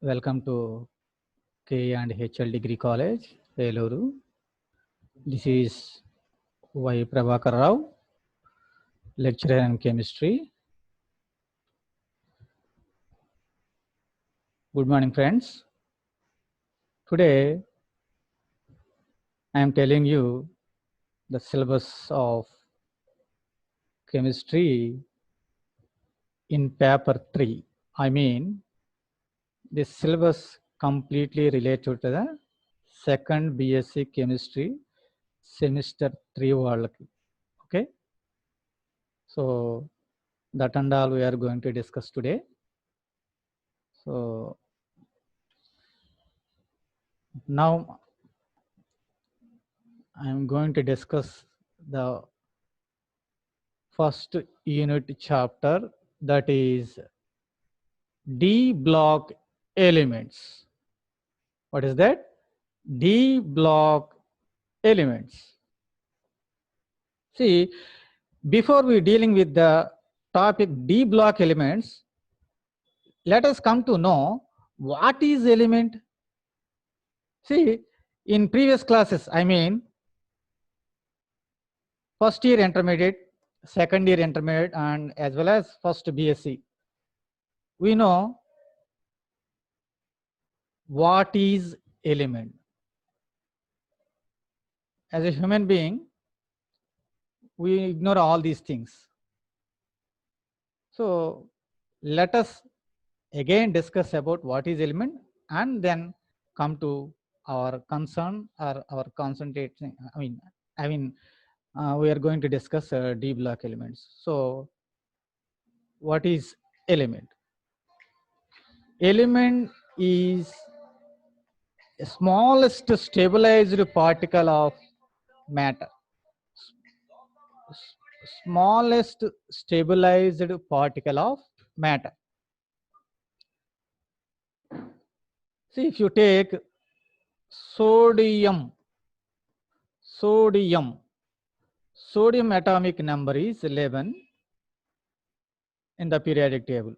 Welcome to K and HL Degree College, Eluru. This is Y. Prabhakar Rao, lecturer in chemistry. Good morning, friends. Today, I am telling you the syllabus of chemistry in paper 3. I mean, this syllabus completely related to the second BSc chemistry semester 3 వాళ్ళకి. Okay, so that and all we are going to discuss today. So now I am going to discuss the first unit chapter, that is D block elements. What is that? D block elements. See, before we dealing with the topic D block elements, let us come to know what is element. See, in previous classes, I mean first year intermediate, second year intermediate, and as well as first BSc, we know what is element. As a human being, we ignore all these things. So let us again discuss about what is element and then come to our concern or our concentration. We are going to discuss D block elements. So what is element? Element is smallest stabilized particle of matter. Smallest stabilized particle of matter. See, if you take sodium atomic number is 11 in the periodic table.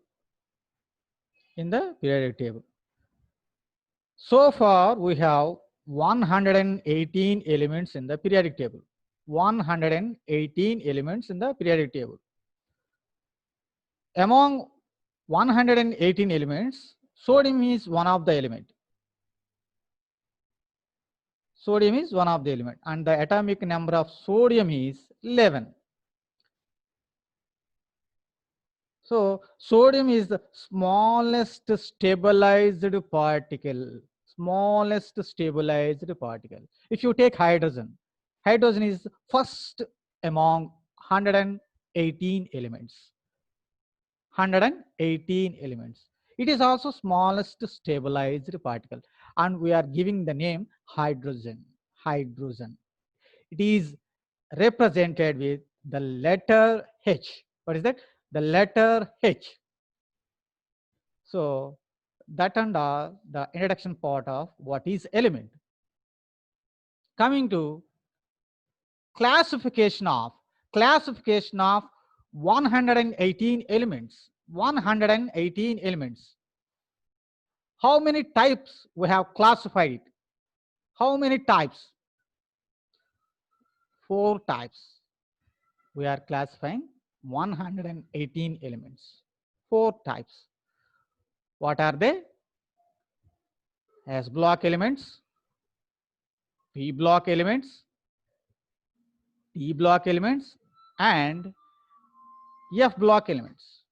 So far we have 118 elements in the periodic table. 118 elements in the periodic table. Among 118 elements, sodium is one of the element. Sodium is one of the element, and the atomic number of sodium is 11. So sodium is the smallest stabilized particle. If you take hydrogen is first among 118 elements. 118 elements. It is also smallest stabilized particle, and we are giving the name hydrogen. It is represented with the letter H. What is that? The letter H. So that and the introduction part of what is element. Coming to classification of 118 elements. 118 elements. How many types we have classified it? How many types? 4 types. We are classifying 118 elements. 4 types. What are they? S block elements, P block elements, T block elements, and F block elements.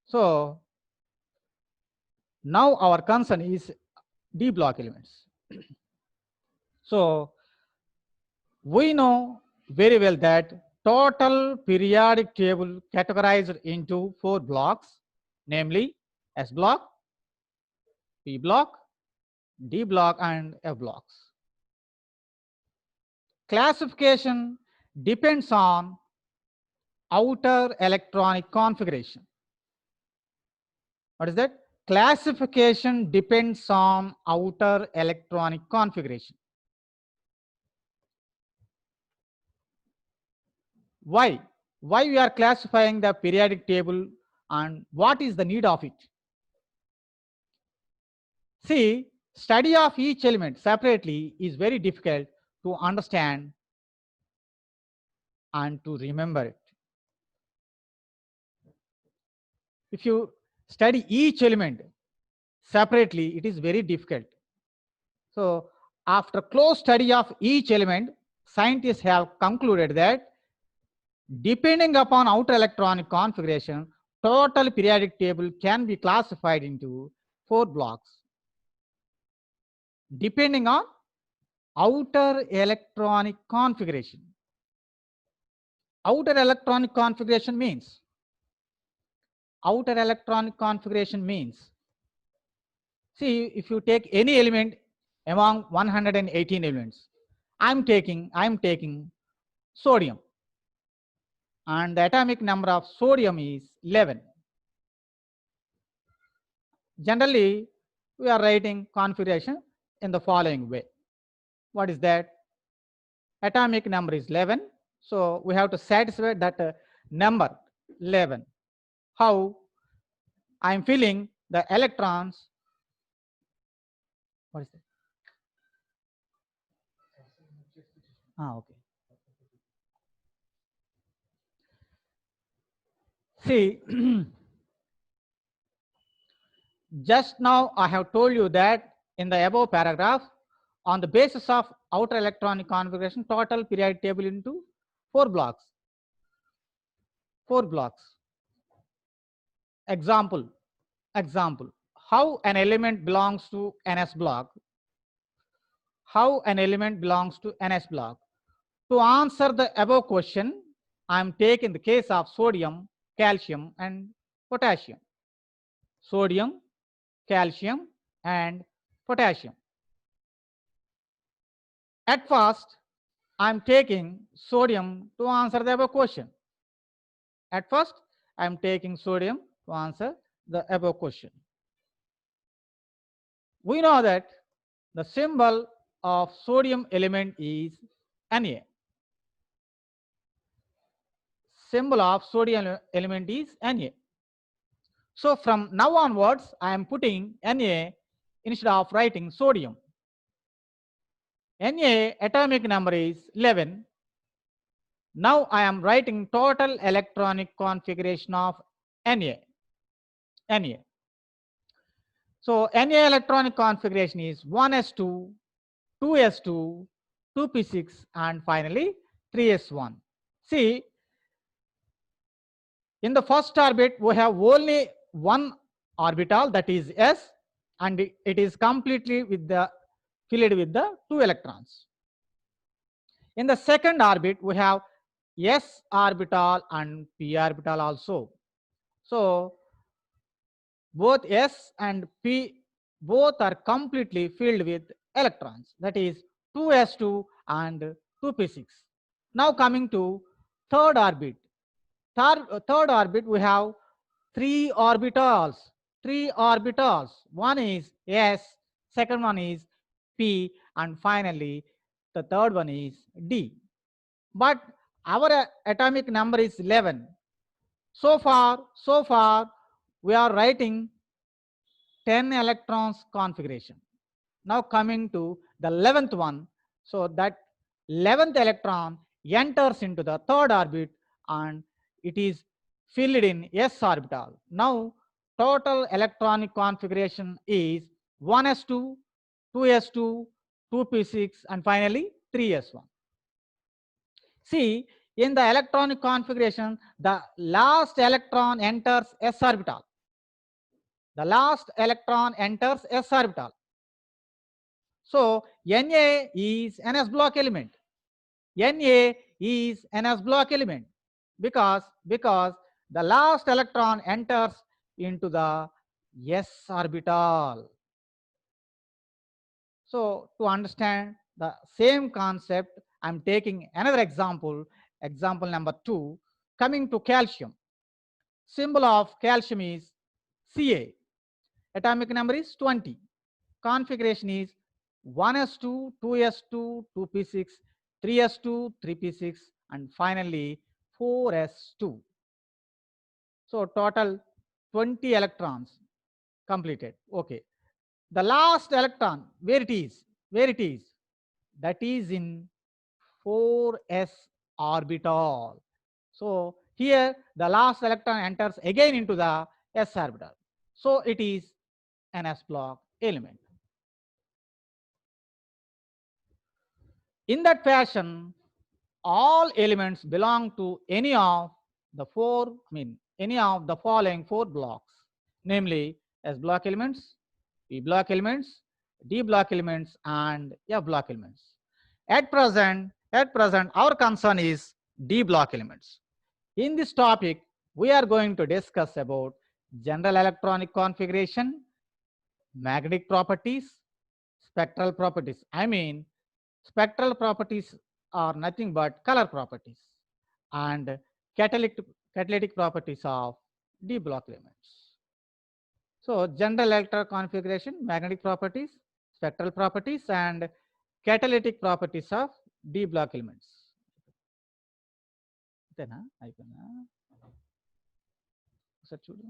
So now our concern is D block elements. So we know very well that total periodic table categorized into 4 blocks, namely S block, P block, D block, and F blocks. Classification depends on outer electronic configuration. What is that? Classification depends on outer electronic configuration. Why? Why we are classifying the periodic table, and what is the need of it? See, study of each element separately is very difficult to understand and to remember it. If you study each element separately, it is very difficult. So, after close study of each element, scientists have concluded that depending upon outer electronic configuration, total periodic table can be classified into 4 blocks. Depending on outer electronic configuration. Outer electronic configuration means see, if you take any element among 118 elements, I'm taking sodium, and the atomic number of sodium is 11. Generally, we are writing configuration in the following way. What is that? Atomic number is 11, so we have to satisfy that number 11. How? I am filling the electrons. What is that? Okay. See, just now I have told you that in the above paragraph, on the basis of outer electronic configuration, total periodic table into 4 blocks. 4 blocks. Example. How an element belongs to NS block? How an element belongs to NS block? To answer the above question, I am taking the case of sodium, calcium, and potassium. Sodium, calcium, and potassium. At first, I am taking sodium to answer the above question. At first, I am taking sodium to answer the above question. We know that the symbol of sodium element is Na. Symbol of sodium element is Na. So from now onwards, I am putting Na instead of writing sodium. Na atomic number is 11. Now I am writing total electronic configuration of Na. So Na electronic configuration is 1s2, 2s2, 2p6, and finally 3s1. See, in the first orbit, we have only one orbital, that is s, and it is completely filled with the 2 electrons. In the second orbit, we have s orbital and p orbital also. So both s and p both are completely filled with electrons, that is 2s2 and 2p6. Now coming to third orbit. Third orbit, we have 3 orbitals. 3 orbitals. One is s, second one is p, and finally the third one is d. But our atomic number is 11. So far we are writing 10 electrons configuration. Now coming to the 11th one, so that 11th electron enters into the third orbit and it is filled in s orbital. Now total electronic configuration is 1s2, 2s2, 2p6, and finally 3s1. See, in the electronic configuration, the last electron enters s orbital. The last electron enters s orbital. So Na is NS block element. Na is NS block element because the last electron enters into the s orbital. So to understand the same concept, I am taking another example, example number 2, coming to calcium. Symbol of calcium is Ca. Atomic number is 20. Configuration is 1s2, 2s2, 2p6, 3s2, 3p6, and finally 4s2. So total 20 electrons completed. Okay. the last electron, where it is, that is in 4s orbital. So here the last electron enters again into the s orbital. So it is an s block element. In that fashion, all elements belong to any of the any of the following 4 blocks, namely S block elements, P block elements, D block elements, and F block elements. At present, our concern is D block elements. In this topic, we are going to discuss about general electronic configuration, magnetic properties, spectral properties. Spectral properties are nothing but color properties, and catalytic properties of D block elements. So general electron configuration, magnetic properties, spectral properties, and catalytic properties of D block elements. అంతేనా అయిపోయిందా? ఒకసారి చూడు.